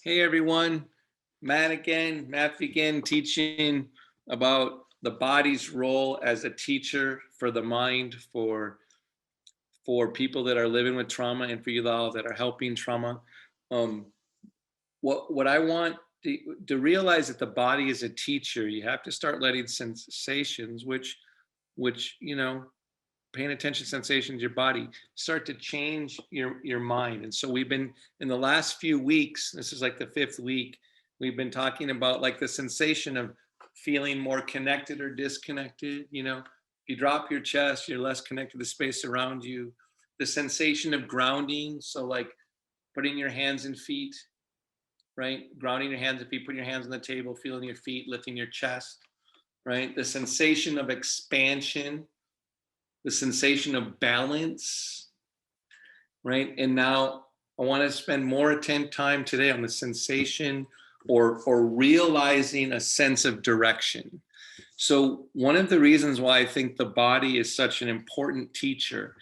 Hey everyone, Matt again, teaching about the body's role as a teacher for the mind, for people that are living with trauma, and for you all that are helping trauma. Um, what I want to realize that the body is a teacher. You have to start letting sensations, which paying attention to sensations, your body start to change your mind. And so we've been in the last few weeks, this is like the fifth week, we've been talking about like the sensation of feeling more connected or disconnected. If you drop your chest, you're less connected to the space around you. The sensation of grounding, so like putting your hands and feet, right? Grounding your hands and feet, putting your hands on the table, feeling your feet, lifting your chest, right? The sensation of expansion, the sensation of balance, right? And now I want to spend more time today on the sensation or realizing a sense of direction. So one of the reasons why I think the body is such an important teacher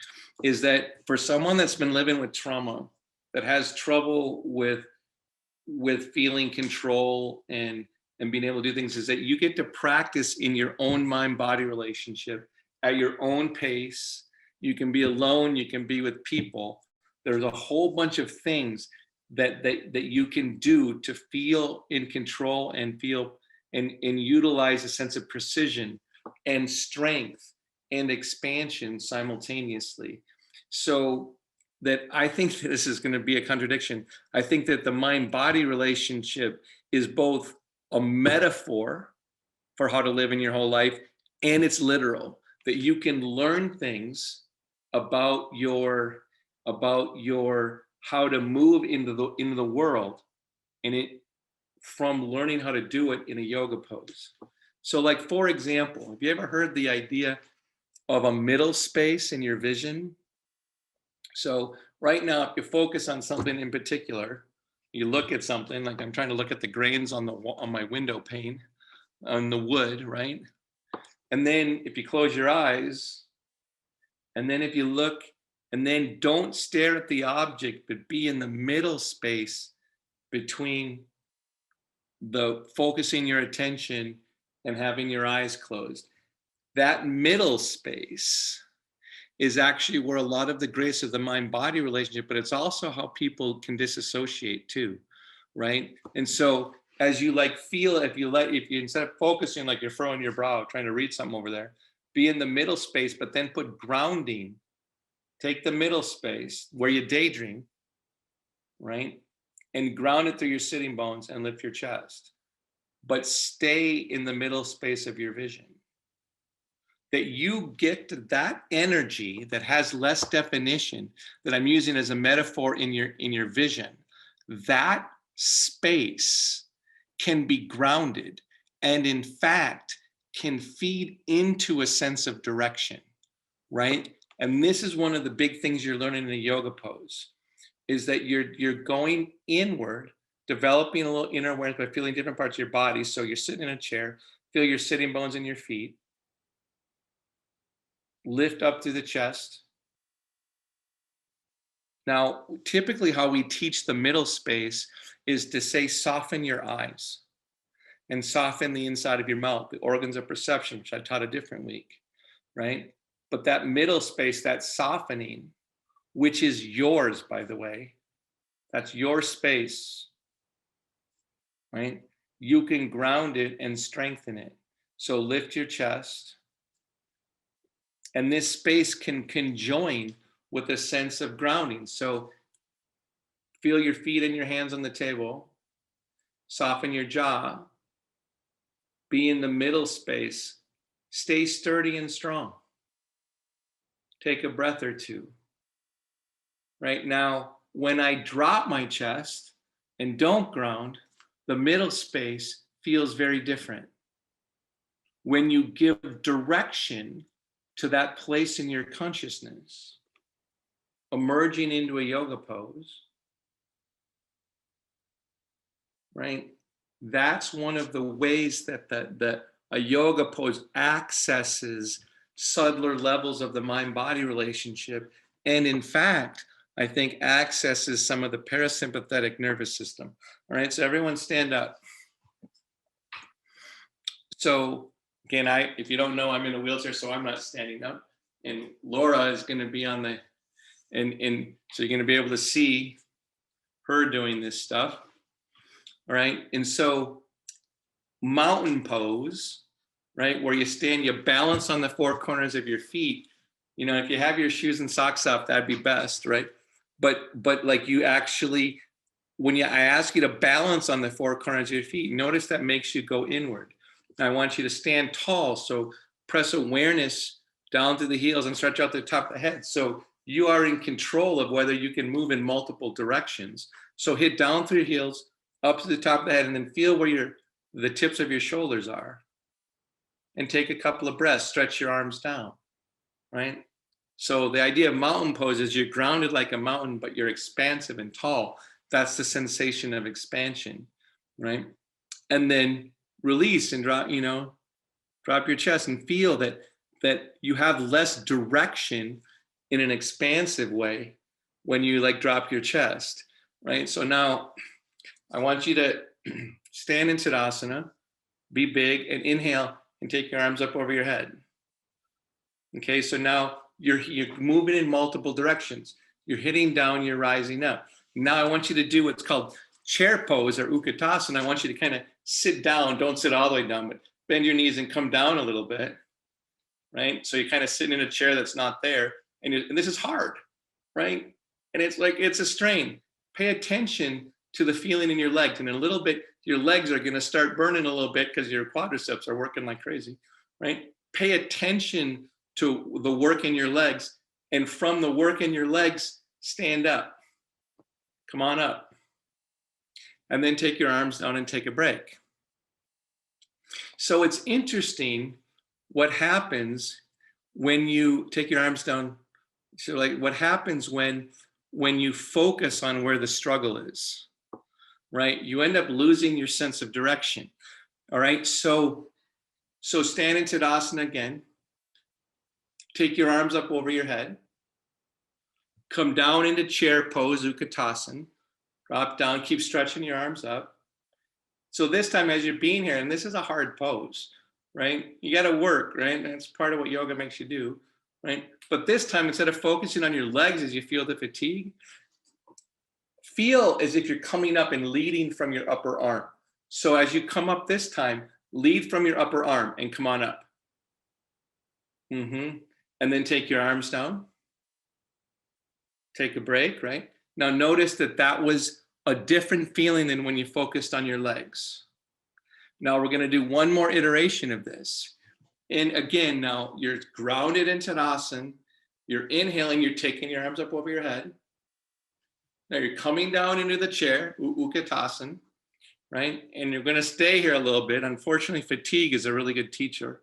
is that for someone that's been living with trauma, that has trouble with feeling control and being able to do things, is that you get to practice in your own mind-body relationship at your own pace. You can be alone, you can be with people. There's a whole bunch of things that you can do to feel in control and feel and utilize a sense of precision and strength and expansion simultaneously. So that I think this is going to be a contradiction. I think that the mind-body relationship is both a metaphor for how to live in your whole life, and it's literal, that you can learn things about your how to move into the world, and it from learning how to do it in a yoga pose. So like, for example, have you ever heard the idea of a middle space in your vision? So right now, if you focus on something in particular, you look at something, like I'm trying to look at the grains on my window pane, on the wood, right? And then if you close your eyes, and then if you look, and then don't stare at the object, but be in the middle space between the focusing your attention and having your eyes closed. That middle space is actually where a lot of the grace of the mind-body relationship, but it's also how people can disassociate too, right? And so as you like feel, if you instead of focusing like you're throwing your brow, trying to read something over there, be in the middle space, but then put grounding. Take the middle space where you daydream, right? And ground it through your sitting bones and lift your chest. But stay in the middle space of your vision. That you get to that energy that has less definition, that I'm using as a metaphor in your vision, that space can be grounded and in fact can feed into a sense of direction, right? And this is one of the big things you're learning in a yoga pose, is that you're going inward, developing a little inner awareness by feeling different parts of your body. So you're sitting in a chair, feel your sitting bones in your feet, lift up through the chest. Now, typically how we teach the middle space is to say, soften your eyes and soften the inside of your mouth, the organs of perception, which I taught a different week, right? But that middle space, that softening, which is yours, by the way, that's your space, right? You can ground it and strengthen it. So lift your chest. And this space can conjoin with a sense of grounding. So feel your feet and your hands on the table, soften your jaw, be in the middle space, stay sturdy and strong. Take a breath or two. Right now, when I drop my chest and don't ground, the middle space feels very different. When you give direction to that place in your consciousness, emerging into a yoga pose, right? That's one of the ways that a yoga pose accesses subtler levels of the mind-body relationship, and in fact, I think accesses some of the parasympathetic nervous system. All right, so everyone stand up. So again, if you don't know, I'm in a wheelchair, so I'm not standing up. And Laura is going to be on the, and so you're going to be able to see her doing this stuff. All right, and so mountain pose, right, where you stand, you balance on the four corners of your feet. You know, if you have your shoes and socks off, that'd be best, right? But like you actually, I ask you to balance on the four corners of your feet, notice that makes you go inward. I want you to stand tall, so press awareness down through the heels and stretch out the top of the head. So you are in control of whether you can move in multiple directions. So hit down through your heels, up to the top of the head, and then feel where the tips of your shoulders are. And take a couple of breaths, stretch your arms down, right? So the idea of mountain pose is you're grounded like a mountain, but you're expansive and tall. That's the sensation of expansion, right? And then release and drop, drop your chest and feel that you have less direction in an expansive way when you like drop your chest, right? So now I want you to stand in Tadasana, be big, and inhale and take your arms up over your head. Okay, so now you're moving in multiple directions. You're hitting down, you're rising up. Now I want you to do what's called chair pose or Utkatasana. I want you to kind of sit down, don't sit all the way down, but bend your knees and come down a little bit, right? So you're kind of sitting in a chair that's not there, and this is hard, right? And it's like, it's a strain. Pay attention to the feeling in your legs, and in a little bit, your legs are gonna start burning a little bit because your quadriceps are working like crazy, right? Pay attention to the work in your legs, and from the work in your legs, stand up. Come on up. And then take your arms down and take a break. So it's interesting what happens when you take your arms down. So like what happens when you focus on where the struggle is, right? You end up losing your sense of direction. All right, so stand in Tadasana again. Take your arms up over your head. Come down into chair pose, Utkatasana. Drop down, keep stretching your arms up. So this time as you're being here, and this is a hard pose, right? You got to work, right? That's part of what yoga makes you do, right? But this time, instead of focusing on your legs as you feel the fatigue, feel as if you're coming up and leading from your upper arm. So as you come up this time, lead from your upper arm and come on up. And then take your arms down. Take a break, right? Now notice that was a different feeling than when you focused on your legs. Now we're going to do one more iteration of this. And again, now you're grounded in Tadasana. You're inhaling, you're taking your arms up over your head. Now you're coming down into the chair, Utkatasana, right? And you're going to stay here a little bit. Unfortunately, fatigue is a really good teacher,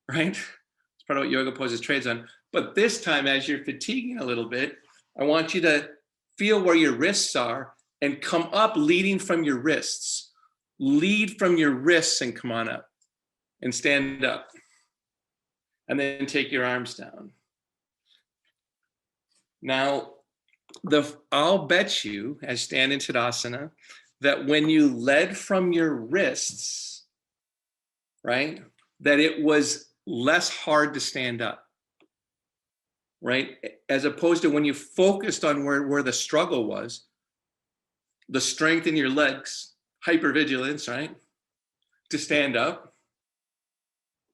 right? It's part of what yoga poses trades on. But this time, as you're fatiguing a little bit, I want you to feel where your wrists are and come up leading from your wrists. Lead from your wrists and come on up and stand up. And then take your arms down. Now, I'll bet you, as stand in Tadasana, that when you led from your wrists, right, that it was less hard to stand up, right? As opposed to when you focused on where the struggle was, the strength in your legs, hypervigilance, right, to stand up.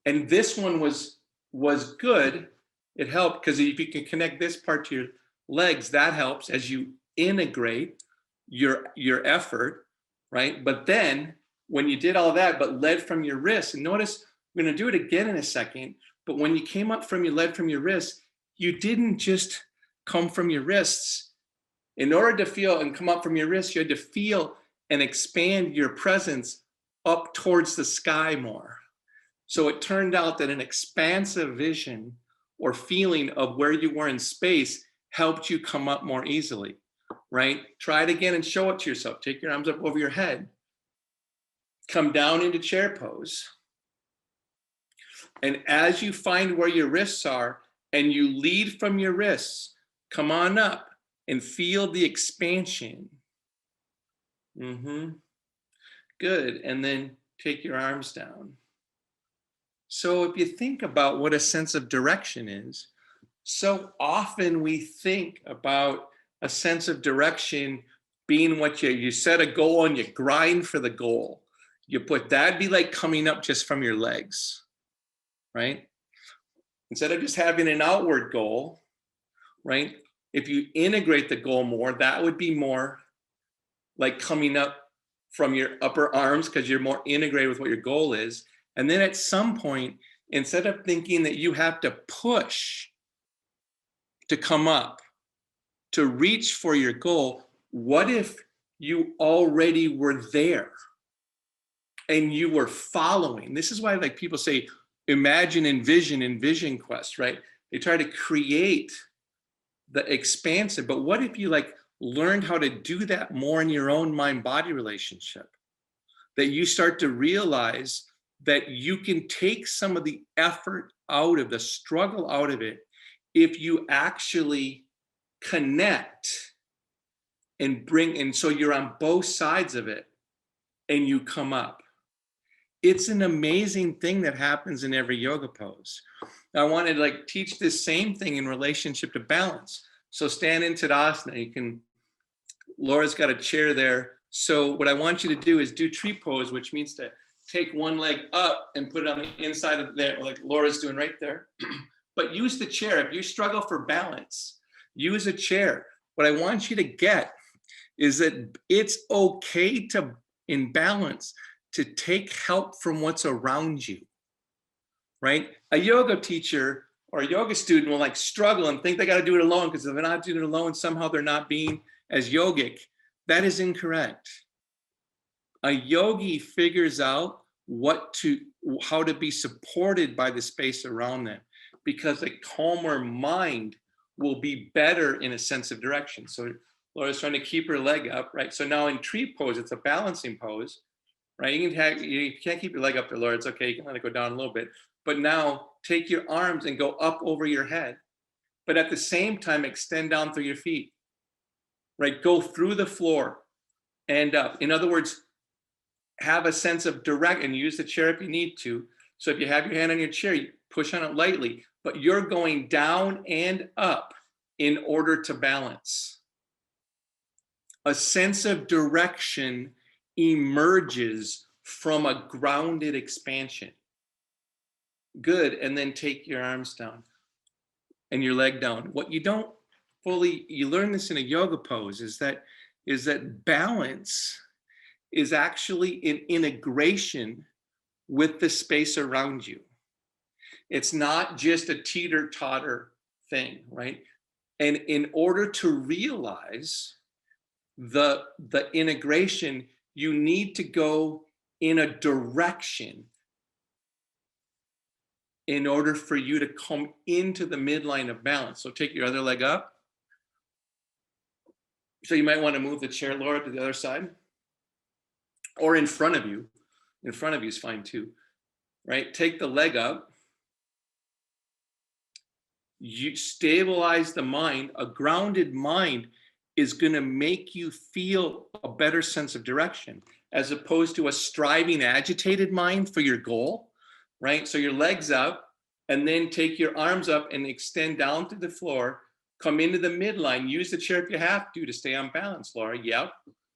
And this one was good. It helped because if you can connect this part to your legs, that helps as you integrate your effort, right? But then when you did all that, but led from your wrists, and notice we're going to do it again in a second, but when you came up from led from your wrists, you didn't just come from your wrists. In order to feel and come up from your wrists, you had to feel and expand your presence up towards the sky more. So it turned out that an expansive vision or feeling of where you were in space helped you come up more easily, right? Try it again and show it to yourself. Take your arms up over your head. Come down into chair pose. And as you find where your wrists are and you lead from your wrists, come on up and feel the expansion. Good. And then take your arms down. So if you think about what a sense of direction is, so often we think about a sense of direction being what you set a goal and you grind for the goal. You put that'd be like coming up just from your legs, right? Instead of just having an outward goal, right? If you integrate the goal more, that would be more like coming up from your upper arms because you're more integrated with what your goal is. And then at some point, instead of thinking that you have to push to come up, to reach for your goal, what if you already were there and you were following? This is why like people say, imagine, envision quest, right? They try to create the expansive, but what if you like learned how to do that more in your own mind-body relationship? That you start to realize that you can take some of the effort out of the struggle out of it if you actually connect and bring, and so you're on both sides of it and you come up. It's an amazing thing that happens in every yoga pose. I want to like teach this same thing in relationship to balance. So stand in Tadasana. You can, Laura's got a chair there. So what I want you to do is do tree pose, which means to take one leg up and put it on the inside of there, like Laura's doing right there. But use the chair. If you struggle for balance, use a chair. What I want you to get is that it's okay to, in balance, to take help from what's around you, right? A yoga teacher or a yoga student will like struggle and think they got to do it alone because if they're not doing it alone, somehow they're not being as yogic. That is incorrect. A yogi figures out how to be supported by the space around them, because a calmer mind will be better in a sense of direction. So Laura's trying to keep her leg up, right? So now in tree pose, it's a balancing pose, right? You can't keep your leg up there, Laura. It's okay. You can let it go down a little bit. But now take your arms and go up over your head. But at the same time, extend down through your feet, right? Go through the floor and up. In other words, have a sense of direct, and use the chair if you need to. So if you have your hand on your chair, you push on it lightly, but you're going down and up in order to balance. A sense of direction emerges from a grounded expansion. Good, and then take your arms down and your leg down. What you don't fully, you learn this in a yoga pose, is that balance is actually in integration with the space around you. It's not just a teeter-totter thing, right? And in order to realize the integration, you need to go in a direction in order for you to come into the midline of balance. So take your other leg up. So you might want to move the chair, Laura, to the other side. Or in front of you. In front of you is fine too, right? Take the leg up. You stabilize the mind. A grounded mind is going to make you feel a better sense of direction, as opposed to a striving, agitated mind for your goal, right? So your legs up, and then take your arms up and extend down to the floor. Come into the midline. Use the chair if you have to stay on balance, Laura. Yep.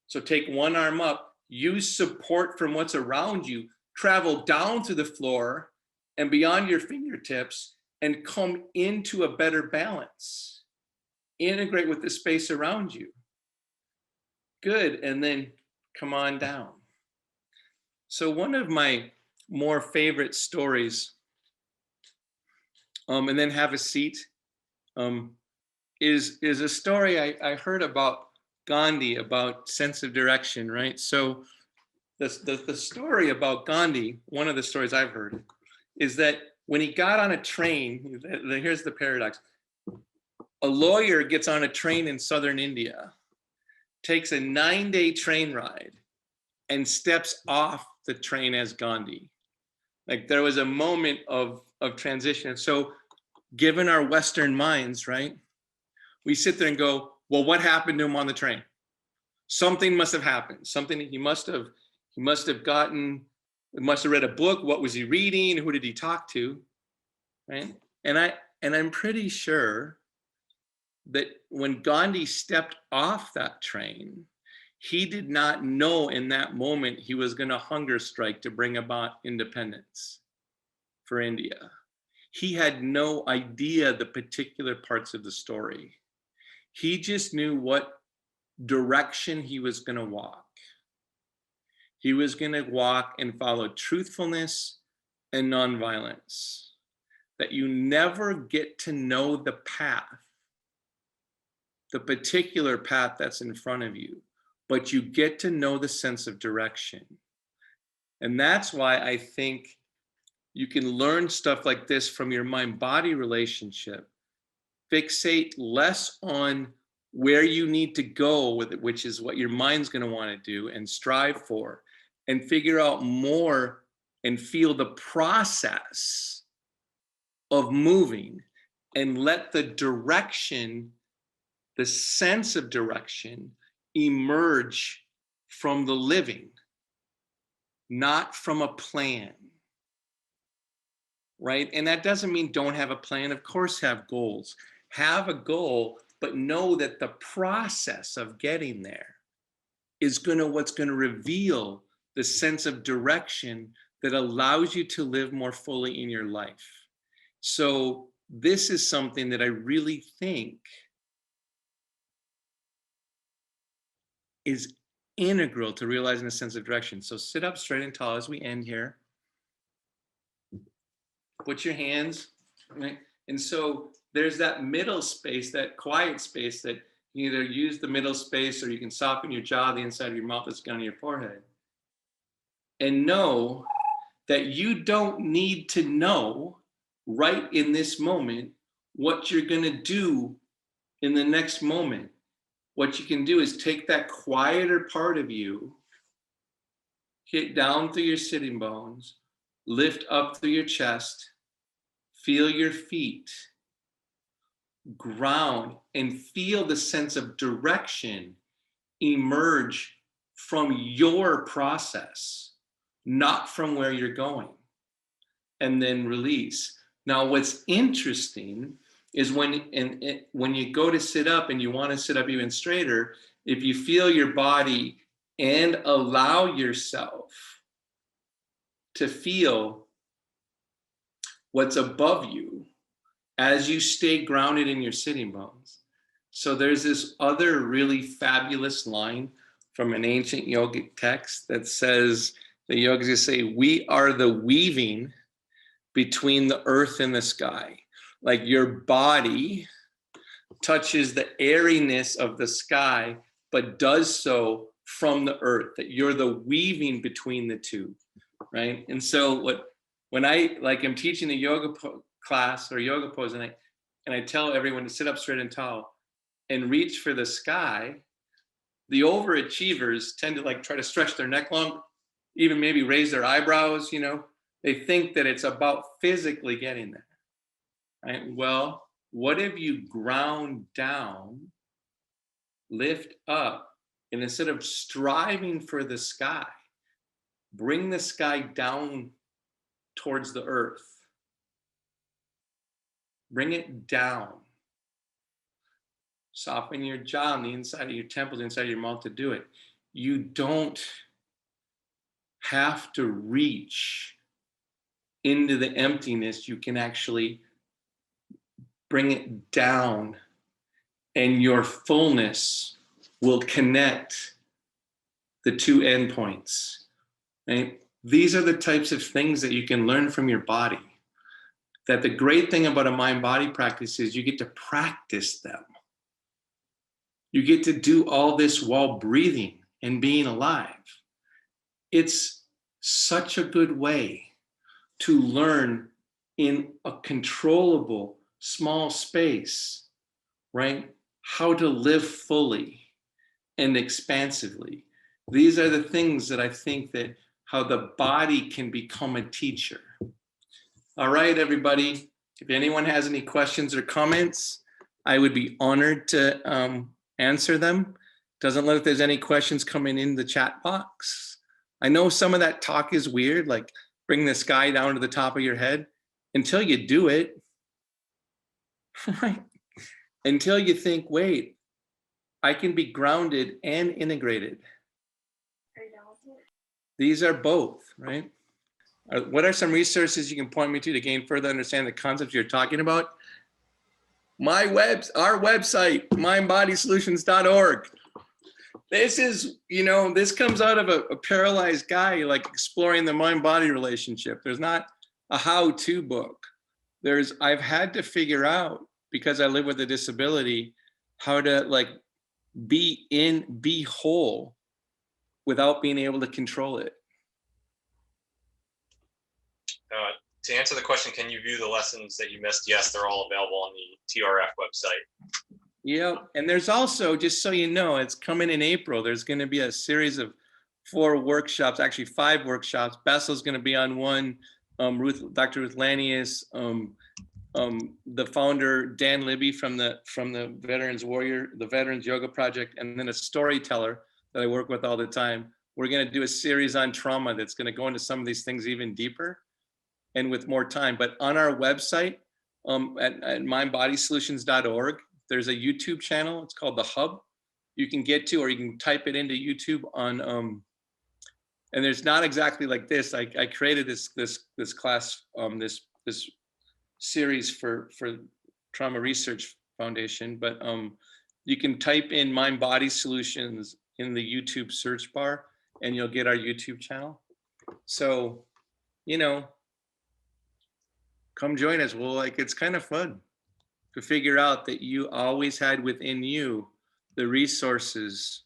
So take one arm up. Use support from what's around you. Travel down to the floor and beyond your fingertips and come into a better balance. Integrate with the space around you. Good, and then come on down. So one of my more favorite stories, and then have a seat, is a story I heard about Gandhi, about sense of direction, right? So the story about Gandhi, one of the stories I've heard, is that when he got on a train, here's the paradox. A lawyer gets on a train in southern India, takes a 9-day train ride, and steps off the train as Gandhi. Like there was a moment of transition. So given our Western minds, right, we sit there and go, Well, what happened to him on the train? Something must have happened. Something he must have gotten, he must have read a book. What was he reading? Who did he talk to? Right? And I'm pretty sure that when Gandhi stepped off that train, he did not know in that moment he was going to hunger strike to bring about independence for India. He had no idea the particular parts of the story. He just knew what direction he was going to walk. He was going to walk and follow truthfulness and nonviolence. That you never get to know the path, the particular path that's in front of you, but you get to know the sense of direction. And that's why I think you can learn stuff like this from your mind-body relationship. Fixate less on where you need to go with it, which is what your mind's going to want to do and strive for, and figure out more and feel the process of moving, and let the direction, the sense of direction, emerge from the living, not from a plan. Right? And that doesn't mean don't have a plan. Of course, have goals. Have a goal, but know that the process of getting there is what's going to reveal the sense of direction that allows you to live more fully in your life. So this is something that I really think is integral to realizing a sense of direction. So sit up straight and tall as we end here. Put your hands, right? And so there's that middle space, that quiet space, that you either use the middle space or you can soften your jaw, the inside of your mouth that's on your forehead. And know that you don't need to know right in this moment what you're going to do in the next moment. What you can do is take that quieter part of you, hit down through your sitting bones, lift up through your chest, feel your feet, ground, and feel the sense of direction emerge from your process, not from where you're going, and then release. Now, what's interesting is when you go to sit up and you want to sit up even straighter, if you feel your body and allow yourself to feel what's above you as you stay grounded in your sitting bones. So there's this other really fabulous line from an ancient yogic text that says, the yogis say, we are the weaving between the earth and the sky. Like your body touches the airiness of the sky, but does so from the earth, that you're the weaving between the two, right? And so when I am teaching a yoga class or yoga pose, and I tell everyone to sit up straight and tall and reach for the sky, the overachievers tend to try to stretch their neck long, even maybe raise their eyebrows, They think that it's about physically getting there, right? Well, what if you ground down, lift up, and instead of striving for the sky, bring the sky down towards the earth. Bring it down. Soften your jaw on the inside of your temples, the inside of your mouth to do it. You don't have to reach into the emptiness. You can actually bring it down, and your fullness will connect the two endpoints. Right? These are the types of things that you can learn from your body. That the great thing about a mind-body practice is you get to practice them. You get to do all this while breathing and being alive. It's such a good way to learn in a controllable, small space, right? How to live fully and expansively. These are the things that I think that how the body can become a teacher. All right, everybody. If anyone has any questions or comments, I would be honored to answer them. Doesn't look like there's any questions coming in the chat box. I know some of that talk is weird, like bring the sky down to the top of your head. Until you do it, right? Until you think, wait, I can be grounded and integrated. These are both, right? What are some resources you can point me to gain further understanding the concepts you're talking about? Our website, mindbodysolutions.org. This is, this comes out of a paralyzed guy, like exploring the mind-body relationship. There's not a how-to book. I've had to figure out, because I live with a disability, how to like be whole without being able to control it. To answer the question, can you view the lessons that you missed? Yes, they're all available on the TRF website. Yeah, and there's also, just so you know, it's coming in April. There's going to be a series of 4 workshops, actually 5 workshops. Bessel's going to be on one. Dr. Ruth Lanius, the founder Dan Libby from the Veterans Warrior, the Veterans Yoga Project, and then a storyteller that I work with all the time. We're going to do a series on trauma that's going to go into some of these things even deeper and with more time. But on our website, at mindbodysolutions.org, there's a YouTube channel. It's called The Hub. You can get to, or you can type it into YouTube on, and there's not exactly like this. I created this class, this series for Trauma Research Foundation, but you can type in Mind Body Solutions in the YouTube search bar and you'll get our YouTube channel. So, come join us. Well, it's kind of fun to figure out that you always had within you the resources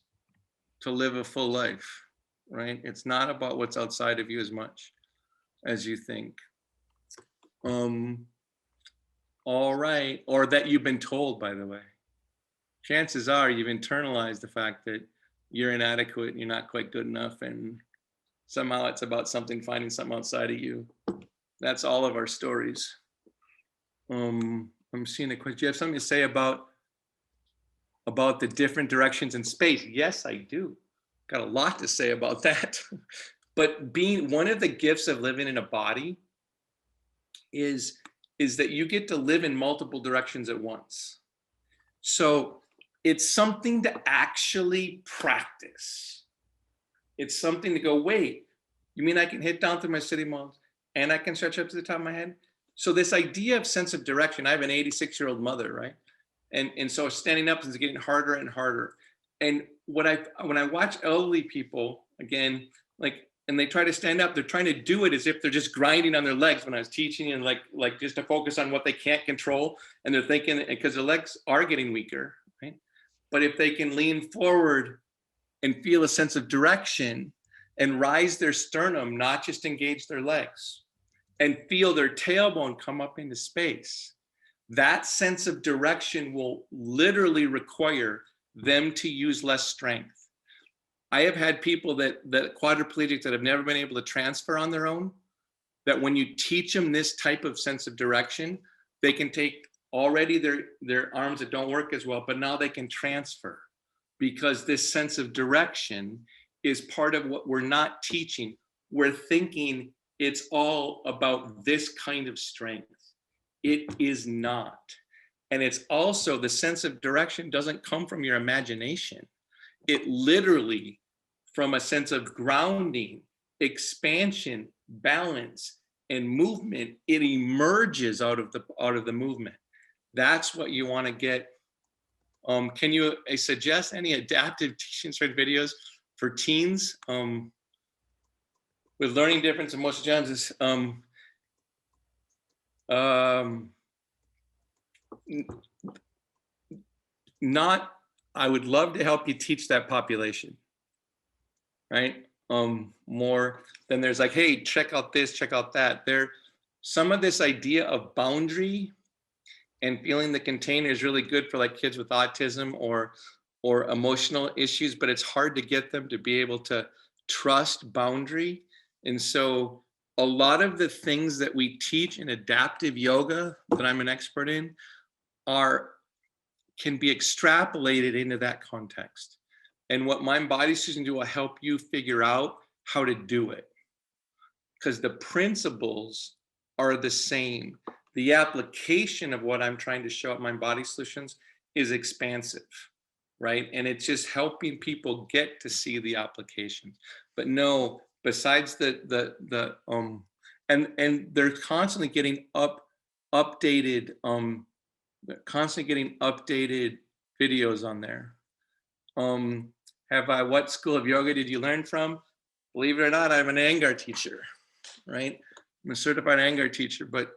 to live a full life, right? It's not about what's outside of you as much as you think. All right, or that you've been told, by the way. Chances are you've internalized the fact that you're inadequate and you're not quite good enough, and somehow it's about finding something outside of you. That's all of our stories. I'm seeing a question. Do you have something to say about the different directions in space? Yes, I do. Got a lot to say about that. But being one of the gifts of living in a body is that you get to live in multiple directions at once. So it's something to actually practice. It's something to go, wait, you mean I can hit down through my city malls and I can stretch up to the top of my head? So this idea of sense of direction, I have an 86-year-old mother, right? And so standing up is getting harder and harder. And when I watch elderly people, again, and they try to stand up, they're trying to do it as if they're just grinding on their legs when I was teaching, and like just to focus on what they can't control. And they're thinking, because their legs are getting weaker, right? But if they can lean forward and feel a sense of direction and rise their sternum, not just engage their legs, and feel their tailbone come up into space, that sense of direction will literally require them to use less strength. I have had people that quadriplegics that have never been able to transfer on their own, that when you teach them this type of sense of direction, they can take already their arms that don't work as well, but now they can transfer, because this sense of direction is part of what we're not teaching. We're thinking it's all about this kind of strength. It is not. And it's also, the sense of direction doesn't come from your imagination. It literally, from a sense of grounding, expansion, balance, and movement, it emerges out of the movement. That's what you want to get. Can you suggest any adaptive teaching strength videos for teens with learning difference and emotional challenges? I would love to help you teach that population, right? More than there's like, hey, check out this, check out that. Some of this idea of boundary and feeling the container is really good for like kids with autism or emotional issues, but it's hard to get them to be able to trust boundary. And so a lot of the things that we teach in adaptive yoga that I'm an expert in are can be extrapolated into that context. And what mind body solutions do will help you figure out how to do it. Because the principles are the same. The application of what I'm trying to show at Mind Body Solutions is expansive, right? And it's just helping people get to see the applications. But no, besides and they're constantly getting updated videos on there. What school of yoga did you learn from? Believe it or not, I'm an Iyengar teacher, right? I'm a certified Iyengar teacher, but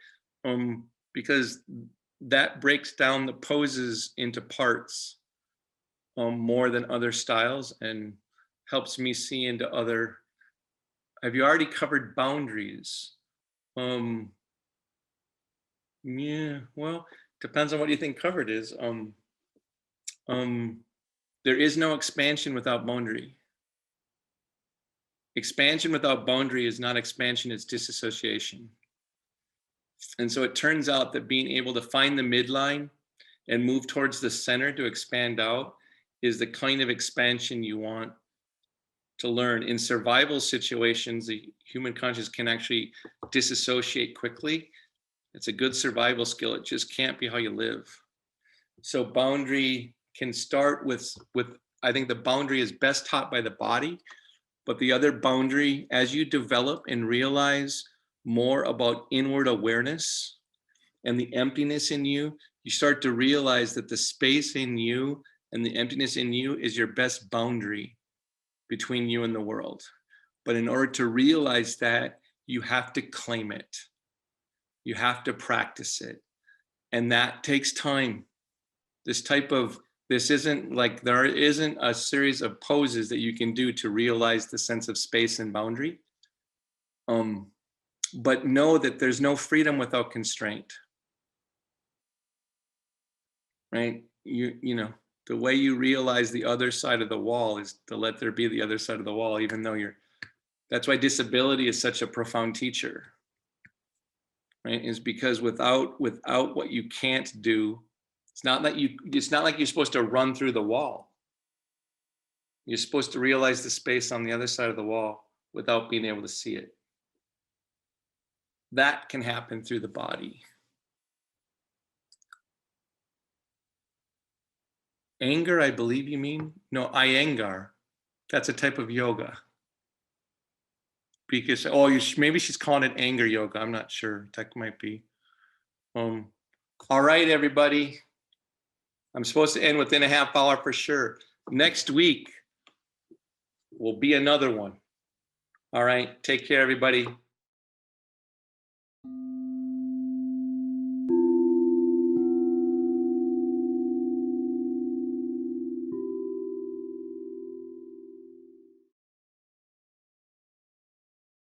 because that breaks down the poses into parts more than other styles and helps me see into other. Have you already covered boundaries? Yeah, well, depends on what you think covered is. There is no expansion without boundary. Expansion without boundary is not expansion, it's disassociation. And so it turns out that being able to find the midline and move towards the center to expand out is the kind of expansion you want to learn. In survival situations, the human conscious can actually disassociate quickly. It's a good survival skill. It just can't be how you live. So boundary can start with I think the boundary is best taught by the body, but the other boundary, as you develop and realize more about inward awareness and the emptiness in you, you start to realize that the space in you and the emptiness in you is your best boundary between you and the world. But in order to realize that, you have to claim it. You have to practice it. And that takes time. This isn't like, there isn't a series of poses that you can do to realize the sense of space and boundary. But know that there's no freedom without constraint. Right? You know, the way you realize the other side of the wall is to let there be the other side of the wall, even though that's why disability is such a profound teacher. Right? Is because without what you can't do, it's not like you're supposed to run through the wall. You're supposed to realize the space on the other side of the wall without being able to see it. That can happen through the body. Anger, I believe you mean? No, Iyengar. That's a type of yoga. Because maybe she's calling it anger yoga. I'm not sure. That might be. All right, everybody. I'm supposed to end within a half hour for sure. Next week will be another one. All right. Take care, everybody.